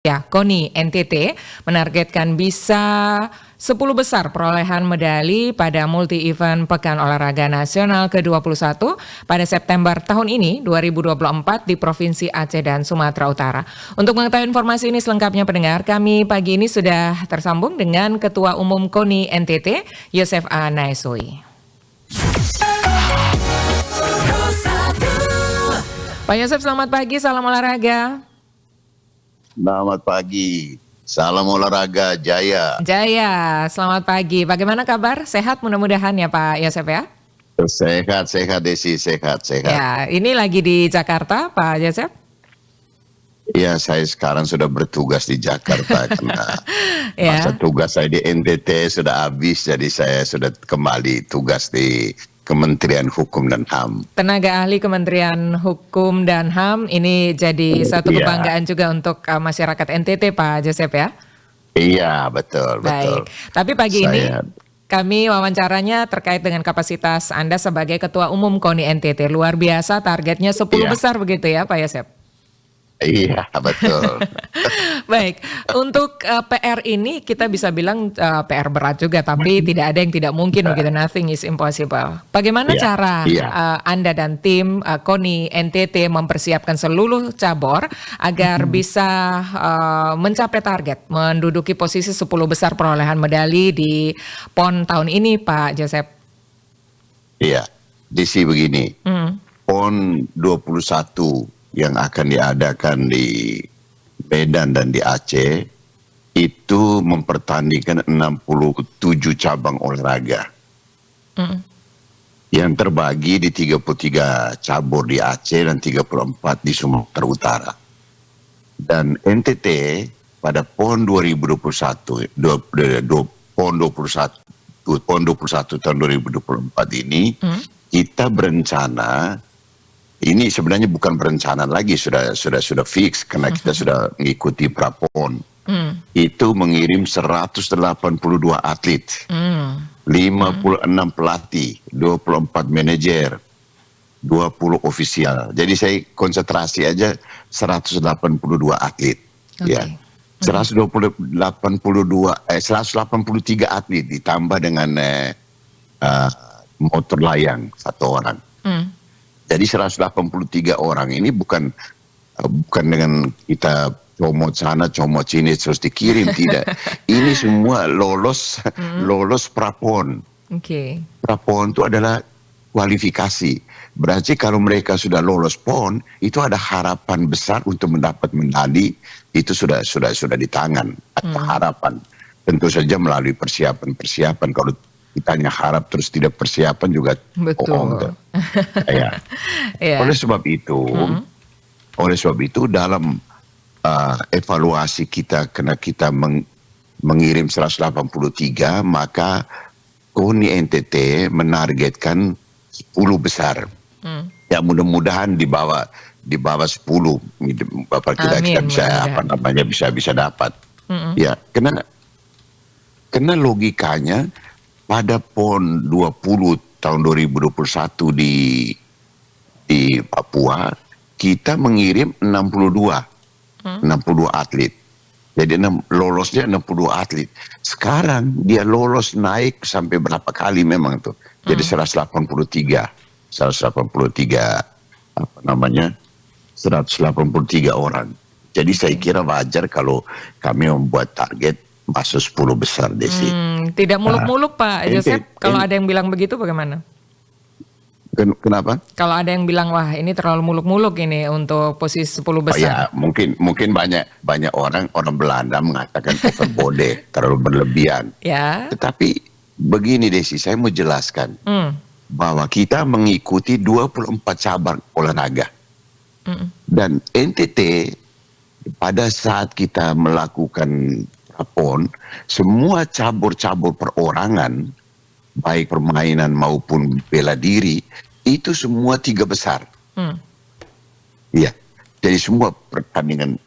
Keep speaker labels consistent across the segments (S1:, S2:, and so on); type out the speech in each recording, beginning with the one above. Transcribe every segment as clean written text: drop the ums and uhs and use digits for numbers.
S1: Ya, KONI NTT menargetkan bisa 10 besar perolehan medali pada multi-event Pekan Olahraga Nasional ke-21 pada September tahun ini 2024 di Provinsi Aceh dan Sumatera Utara. Untuk mengetahui informasi ini selengkapnya pendengar, kami pagi ini sudah tersambung dengan Ketua Umum KONI NTT, Yosef A. Naesoi. Pak Yosef, selamat pagi, salam olahraga.
S2: Selamat pagi, salam olahraga Jaya.
S1: Jaya, selamat pagi. Bagaimana kabar? Sehat mudah-mudahan ya Pak Yosef ya?
S2: Sehat Desi, sehat.
S1: Ya, ini lagi di Jakarta Pak Yosef?
S2: Ya, saya sekarang sudah bertugas di Jakarta karena masa tugas saya di NTT sudah habis, jadi saya sudah kembali tugas di Kementerian Hukum dan HAM.
S1: Tenaga ahli Kementerian Hukum dan HAM ini jadi satu kebanggaan juga untuk masyarakat NTT Pak Yosef ya?
S2: Iya, betul.
S1: Baik, tapi pagi ini kami wawancaranya terkait dengan kapasitas Anda sebagai Ketua Umum KONI NTT. Luar biasa, targetnya 10 besar begitu ya Pak Yosef?
S2: Iya, betul.
S1: Baik, untuk PR ini kita bisa bilang PR berat juga, tapi tidak ada yang tidak mungkin begitu, nothing is impossible. Bagaimana cara Anda dan tim KONI NTT mempersiapkan seluruh cabur agar bisa mencapai target, menduduki posisi 10 besar perolehan medali di PON tahun ini Pak Yosef?
S2: Iya, Desi begini, PON 21 yang akan diadakan di Medan dan di Aceh itu mempertandingkan 67 cabang olahraga yang terbagi di 33 cabur di Aceh dan 34 di Sumatera Utara. Dan NTT pada PON 2021 tahun 2024 ini kita berencana. Ini sebenarnya bukan perencanaan lagi, sudah fix karena kita sudah mengikuti Prapon. Itu mengirim 182 atlet, 56 pelatih, 24 manajer, 20 ofisial. Jadi saya konsentrasi aja 182 atlet. Ya. 183 atlet ditambah dengan motor layang satu orang. Jadi 183 orang ini bukan dengan kita comot sana, comot sini terus dikirim, tidak. Ini semua lolos Prapon. Prapon itu adalah kualifikasi. Berarti kalau mereka sudah lolos PON, itu ada harapan besar untuk mendapat medali, itu sudah di tangan. Ada harapan. Tentu saja melalui persiapan. Kalau kita hanya harap terus tidak persiapan juga bohong. Oleh sebab itu dalam evaluasi kita karena kita mengirim 183, maka KONI NTT menargetkan 10 besar. Ya mudah-mudahan di bawah 10 Bapak kita bisa dapat. Ya, karena logikanya pada PON 20 tahun 2021 di Papua, kita mengirim 62 atlet. Jadi lolosnya 62 atlet. Sekarang dia lolos naik sampai berapa kali memang tuh. Jadi 183 orang. Jadi saya kira wajar kalau kami membuat target masuk 10 besar, Desi.
S1: Tidak muluk-muluk Pak Yosef, kalau ada yang bilang begitu bagaimana?
S2: Kenapa?
S1: Kalau ada yang bilang wah ini terlalu muluk-muluk ini untuk posisi 10 besar.
S2: Ya, mungkin banyak orang Belanda mengatakan overbode, terlalu berlebihan.
S1: Ya.
S2: Tetapi begini Desi, saya mau jelaskan bahwa kita mengikuti 24 cabang olahraga. Dan NTT pada saat kita melakukan PON, semua cabur-cabur perorangan, baik permainan maupun bela diri, itu semua 3 besar. Iya, jadi semua pertandingan,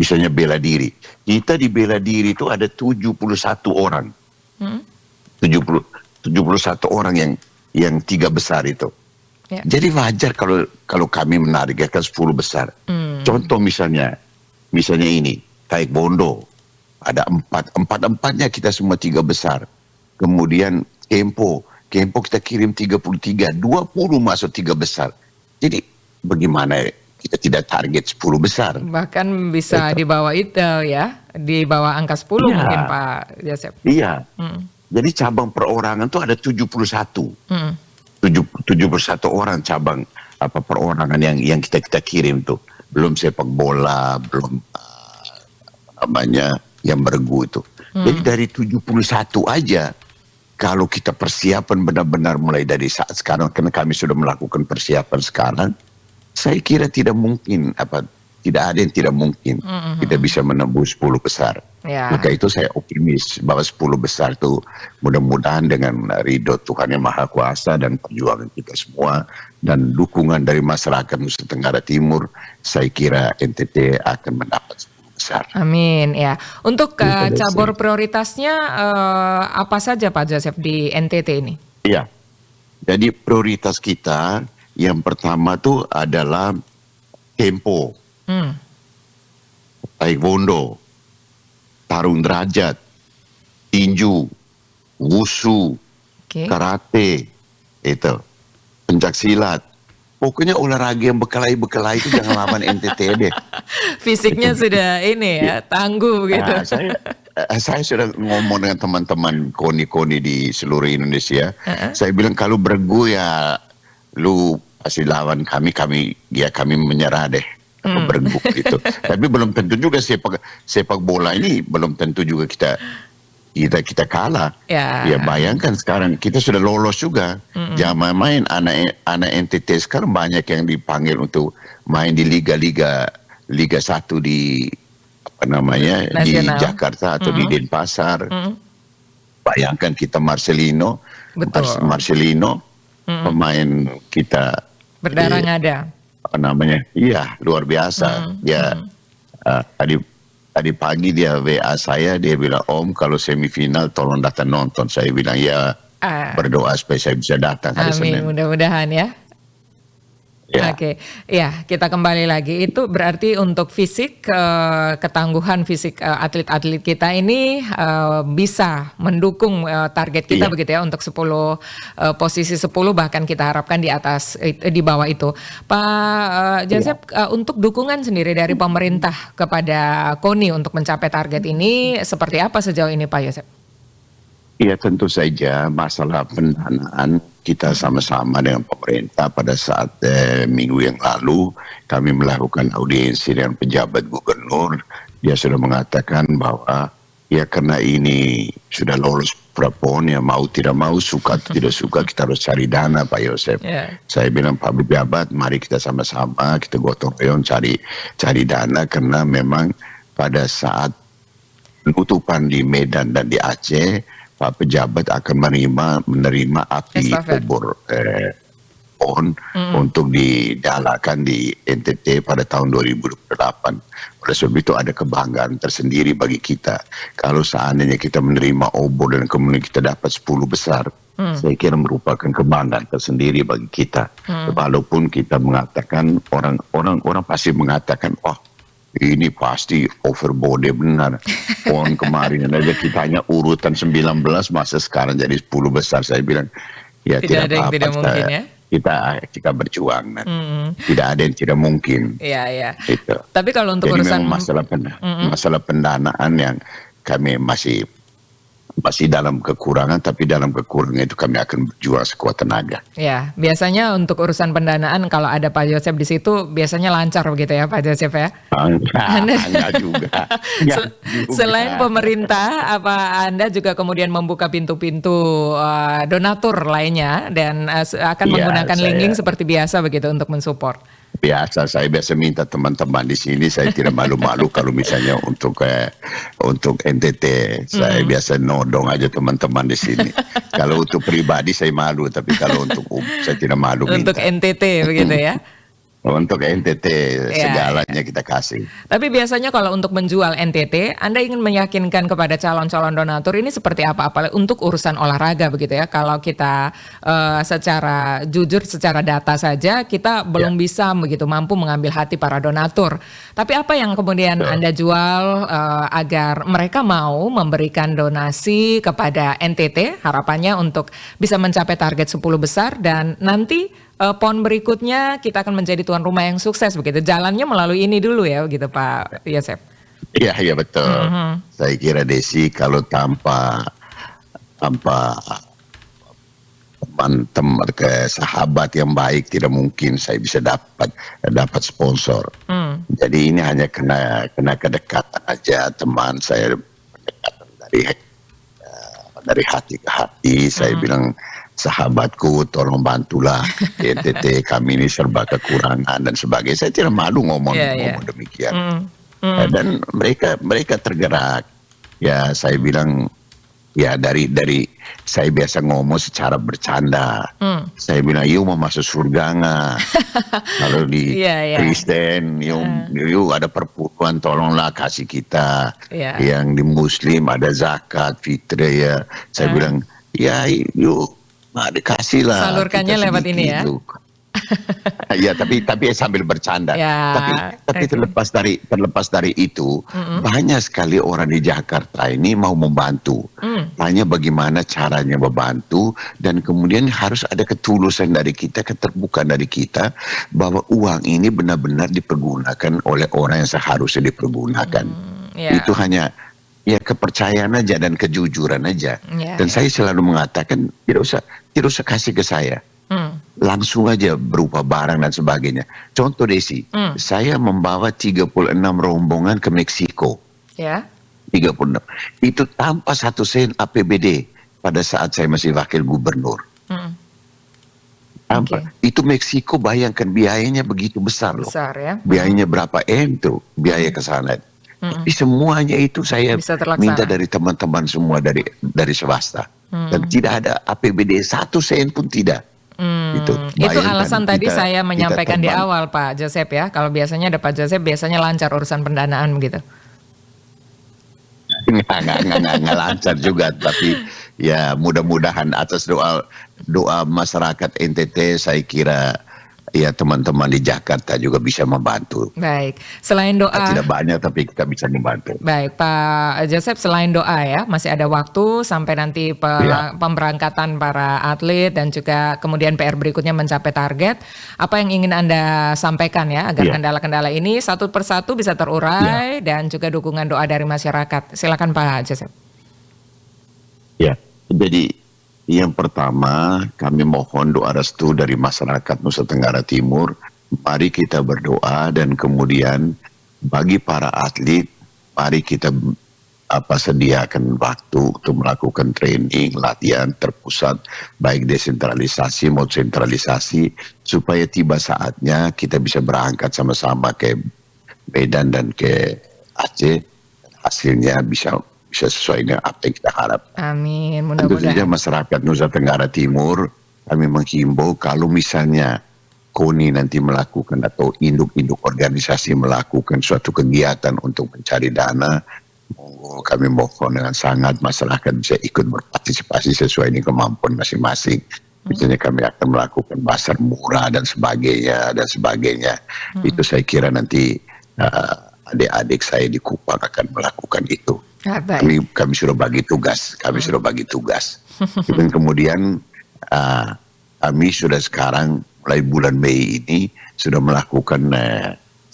S2: misalnya bela diri. Kita di bela diri itu ada 71 orang. 71 orang yang 3 besar itu. Jadi wajar kalau kami menargetkan 10 besar. Contoh misalnya, misalnya ini, Taekwondo, ada empat-empatnya kita semua 3 besar. Kemudian Kempo kita kirim 33, 20 masuk 3 besar. Jadi bagaimana kita tidak target 10 besar?
S1: Bahkan bisa di bawah itu ya, di bawah angka 10 mungkin Pak Joseph.
S2: Iya. Jadi cabang perorangan tuh ada 71. 71 orang cabang perorangan yang kita kirim tuh. Belum sepak bola, belum yang bergu itu. Jadi dari 71 aja, kalau kita persiapan benar-benar mulai dari saat sekarang, karena kami sudah melakukan persiapan sekarang, saya kira tidak mungkin, tidak ada yang tidak mungkin kita bisa menembus 10 besar. Maka itu saya optimis bahwa 10 besar itu mudah-mudahan dengan ridho Tuhan Yang Maha Kuasa dan perjuangan kita semua dan dukungan dari masyarakat Nusa Tenggara Timur, saya kira NTT akan mendapat 10 besar.
S1: Amin ya. Untuk cabur prioritasnya apa saja Pak Joseph di NTT ini?
S2: Iya. Jadi prioritas kita yang pertama tuh adalah Kempo, Taekwondo, tarung derajat, tinju, wushu, karate, itu, pencak silat. Pokoknya olahraga yang bekelai itu jangan lawan NTT deh.
S1: Fisiknya sudah ini ya, tangguh gitu.
S2: Saya sudah ngomong dengan teman-teman koni-koni di seluruh Indonesia. Saya bilang kalau bergu ya lu pasti lawan kami menyerah deh. Bergu gitu. Tapi belum tentu juga sepak bola ini belum tentu juga kita kalah. Ya bayangkan sekarang kita sudah lolos juga. Jangan main anak NTT sekarang banyak yang dipanggil untuk main di Liga 1 di Nasional. Di Jakarta atau di Denpasar. Bayangkan kita Marcelino pemain kita
S1: berdarah ngada.
S2: Iya, luar biasa. Dia tadi pagi dia WA saya, dia bilang, Om kalau semifinal tolong datang nonton. Saya bilang ya, berdoa supaya saya bisa datang hari Senin.
S1: Amin, mudah-mudahan ya. Oke, ya kita kembali lagi. Itu berarti untuk fisik, ketangguhan fisik atlet-atlet kita ini bisa mendukung target kita begitu ya untuk 10 posisi 10 bahkan kita harapkan di atas di bawah itu. Pak Joseph, untuk dukungan sendiri dari pemerintah kepada KONI untuk mencapai target ini seperti apa sejauh ini Pak Joseph?
S2: Ya tentu saja masalah pendanaan kita sama-sama dengan pemerintah pada saat minggu yang lalu kami melakukan audiensi dengan pejabat gubernur. Dia sudah mengatakan bahwa ya karena ini sudah lolos prapon ya mau tidak mau suka atau tidak suka kita harus cari dana Pak Yosef. Saya bilang Pak pejabat mari kita sama-sama kita gotong royong cari dana karena memang pada saat penutupan di Medan dan di Aceh Pak pejabat akan menerima api obor PON untuk didalakan di NTT pada tahun 2028. Oleh sebab itu ada kebanggaan tersendiri bagi kita. Kalau seandainya kita menerima obor dan kemudian kita dapat 10 besar, saya kira merupakan kebanggaan tersendiri bagi kita. Walaupun kita mengatakan orang pasti mengatakan, oh ini pasti overbody benar. PON kemarin aja kita hanya urutan 19 masa sekarang jadi 10 besar. Saya bilang ya tidak apa-apa. Tidak mungkin ya. Kita berjuang. Tidak ada yang tidak mungkin.
S1: Iya.
S2: Gitu.
S1: Tapi kalau untuk
S2: jadi
S1: urusan
S2: masalah pendanaan yang kami masih dalam kekurangan, tapi dalam kekurangan itu kami akan berjuang sekuat tenaga.
S1: Ya, biasanya untuk urusan pendanaan kalau ada Pak Joseph di situ biasanya lancar begitu ya Pak Joseph ya?
S2: Enggak juga.
S1: Selain pemerintah, apa Anda juga kemudian membuka pintu-pintu donatur lainnya dan akan menggunakan link-link seperti biasa begitu untuk mensupport?
S2: Saya biasa minta teman-teman di sini, saya tidak malu-malu kalau misalnya untuk NTT, saya biasa nodong aja teman-teman di sini. Kalau untuk pribadi saya malu, tapi kalau untuk saya tidak malu.
S1: Untuk NTT begitu ya?
S2: Untuk NTT segalanya kita kasih.
S1: Tapi biasanya kalau untuk menjual NTT, Anda ingin meyakinkan kepada calon-calon donatur ini seperti apa? Apalagi untuk urusan olahraga begitu ya. Kalau kita secara jujur, secara data saja, kita belum bisa begitu mampu mengambil hati para donatur. Tapi apa yang kemudian Anda jual agar mereka mau memberikan donasi kepada NTT, harapannya untuk bisa mencapai target 10 besar dan nanti PON berikutnya kita akan menjadi tuan rumah yang sukses begitu. Jalannya melalui ini dulu ya begitu Pak Yosef.
S2: Iya betul. Saya kira Desi kalau tanpa teman ke sahabat yang baik tidak mungkin saya bisa dapat sponsor. Jadi ini hanya kena kedekatan aja, teman saya kedekatan dari hati ke hati. Saya bilang, sahabatku tolong bantulah NTT, kami ini serba kekurangan dan sebagainya. Saya tidak malu ngomong demikian. Dan mereka tergerak. Ya saya bilang, ya dari saya biasa ngomong secara bercanda. Saya bilang, yuk mau masuk surga nggak? Kalau di Kristen, yuk ada perpuluhan, tolonglah kasih kita. Yang di Muslim ada zakat, fitrah ya. Saya bilang, ya yuk dikasih lah.
S1: Salurkannya lewat ini ya.
S2: Ya tapi sambil bercanda. Tapi terlepas dari itu, banyak sekali orang di Jakarta ini mau membantu. Tanya bagaimana caranya membantu, dan kemudian harus ada ketulusan dari kita, keterbukaan dari kita bahwa uang ini benar-benar dipergunakan oleh orang yang seharusnya dipergunakan. Itu hanya kepercayaan aja dan kejujuran aja. Dan saya selalu mengatakan tidak usah kasih ke saya. Langsung aja berupa barang dan sebagainya. Contoh Desi, saya membawa 36 rombongan ke Meksiko. 36. Itu tanpa 1 sen APBD pada saat saya masih wakil gubernur. Itu Meksiko, bayangkan biayanya begitu besar loh. Biayanya berapa M tuh biaya ke sana. Tapi semuanya itu saya minta dari teman-teman semua dari swasta. Dan tidak ada APBD 1 sen pun tidak.
S1: Itu alasan tadi saya menyampaikan di awal Pak Joseph ya. Kalau biasanya ada Pak Joseph biasanya lancar urusan pendanaan begitu.
S2: Nggak lancar juga, tapi ya mudah-mudahan atas doa masyarakat NTT saya kira ya teman-teman di Jakarta juga bisa membantu.
S1: Baik, selain doa.
S2: Tidak banyak tapi kita bisa membantu.
S1: Baik Pak Joseph, selain doa ya, masih ada waktu sampai nanti pemberangkatan para atlet dan juga kemudian PR berikutnya mencapai target. Apa yang ingin Anda sampaikan ya agar kendala-kendala ini satu persatu bisa terurai dan juga dukungan doa dari masyarakat. Silakan Pak Joseph.
S2: Ya, jadi yang pertama, kami mohon doa restu dari masyarakat Nusa Tenggara Timur. Mari kita berdoa, dan kemudian bagi para atlet, mari kita sediakan waktu untuk melakukan training, latihan terpusat, baik desentralisasi maupun sentralisasi, supaya tiba saatnya kita bisa berangkat sama-sama ke Medan dan ke Aceh. Hasilnya bisa sesuai dengan apa yang kita harap.
S1: Amin.
S2: Tentu saja masyarakat Nusa Tenggara Timur, kami menghimbau kalau misalnya KONI nanti melakukan atau induk-induk organisasi melakukan suatu kegiatan untuk mencari dana, monggo kami mohon dengan sangat masyarakat bisa ikut berpartisipasi sesuai dengan kemampuan masing-masing. Misalnya kami akan melakukan pasar murah dan sebagainya. Itu saya kira nanti adik-adik saya di Kupang akan melakukan itu. Kami sudah bagi tugas. Dan kemudian kami sudah sekarang mulai bulan Mei ini sudah melakukan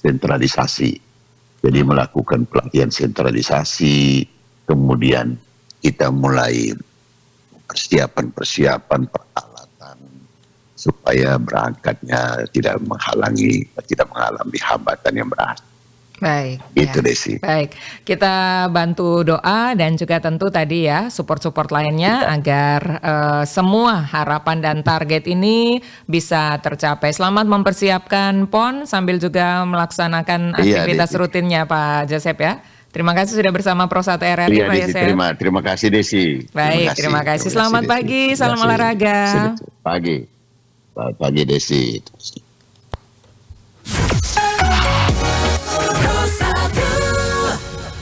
S2: sentralisasi. Jadi melakukan pelatihan sentralisasi, kemudian kita mulai persiapan peralatan supaya berangkatnya tidak mengalami hambatan yang berarti.
S1: Baik,
S2: itu Desi.
S1: Baik, kita bantu doa dan juga tentu tadi ya support lainnya agar semua harapan dan target ini bisa tercapai. Selamat mempersiapkan PON sambil juga melaksanakan aktivitas rutinnya Pak Joseph ya. Terima kasih sudah bersama Pro1 RRI Pak Joseph.
S2: Terima kasih Desi.
S1: Baik, terima kasih. Selamat pagi, salam olahraga.
S2: Pagi Desi.